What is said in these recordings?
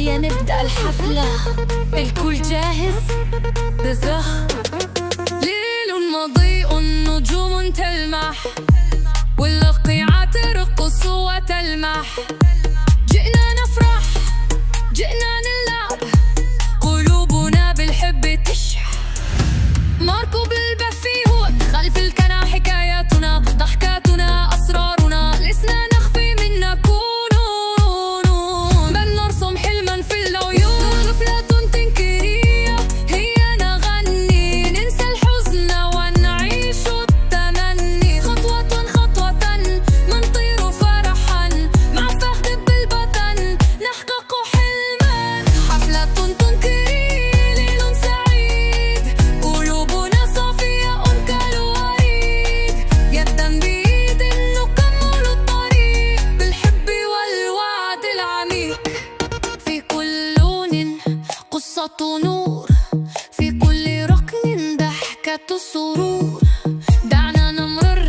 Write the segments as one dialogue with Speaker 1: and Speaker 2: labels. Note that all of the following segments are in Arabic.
Speaker 1: هيا نبدأ الحفلة، الكل جاهز؟ بزخ ليل مضيء نجوم تلمح، والأقيعة ترقص وتلمح. جئنا نفرح، جئنا نلعب، قلوبنا بالحب تشح. مركوب البث هو خلف الكنى، حكاياتنا ضحكاتنا أسرارنا، لسنا نخفي من نكون، بل نرسم حلما في العيون. غفلة تنكرية هي نغني، ننسى الحزن ونعيش التمني. خطوة خطوة نطير فرحا، مع فخذ بالبطن نحقق حلما. حفلة تنكري ليل سعيد، قلوبنا صافية كالوريد. يدا بيد نكمل الطريق، بالحب والوعد العميق. في كل لون قصة نور، في كل ركن ضحكة سرور. دعنا نمرر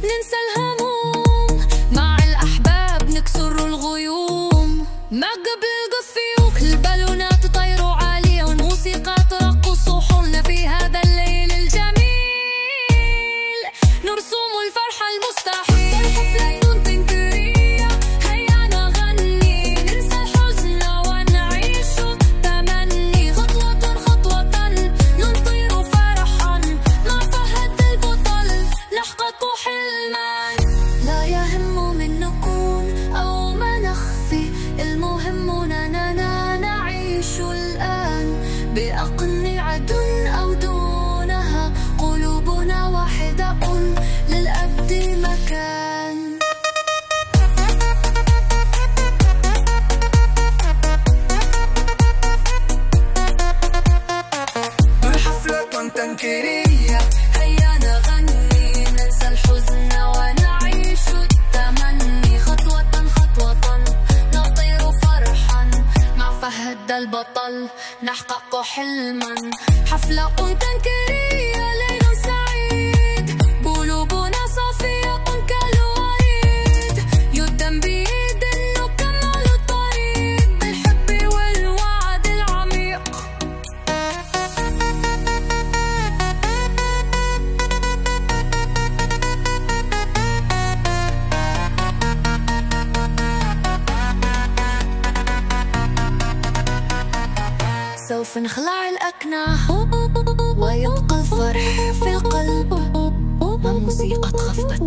Speaker 1: ننسى الهموم، مع الأحباب نكسر الغيوم. ما قبل القفيوك البالونات تطير عالية، والموسيقى ترقص حولنا في هذا الليل الجميل. نرسم الفرحة المستحيل. حفلة تنكرية هيا نغني، ننسى الحزن ونعيش التمني. خطوة خطوة نطير فرحا، مع فهد البطل نحقق حلما. لا يهم من نكون أو ما نخفي، المهم أننا نعيش الآن. بأقنعة أو دونها، قلوبنا واحدة للأبد مكان.
Speaker 2: حفلة تنكرية
Speaker 1: هيا نغني، ننسى الحزن ونعيش التمني. خطوة خطوة نطير فرحا، مع فهد البطل نحقق حلما. حفلة تنكرية ليل سعيد، قلوبنا صافية كالوريد. يدا بيد نكمل الطريق، بالحب والوعد العميق. سوف نخلع الأكناع، ويبقى الفرح في القلب، مع موسيقى خفقت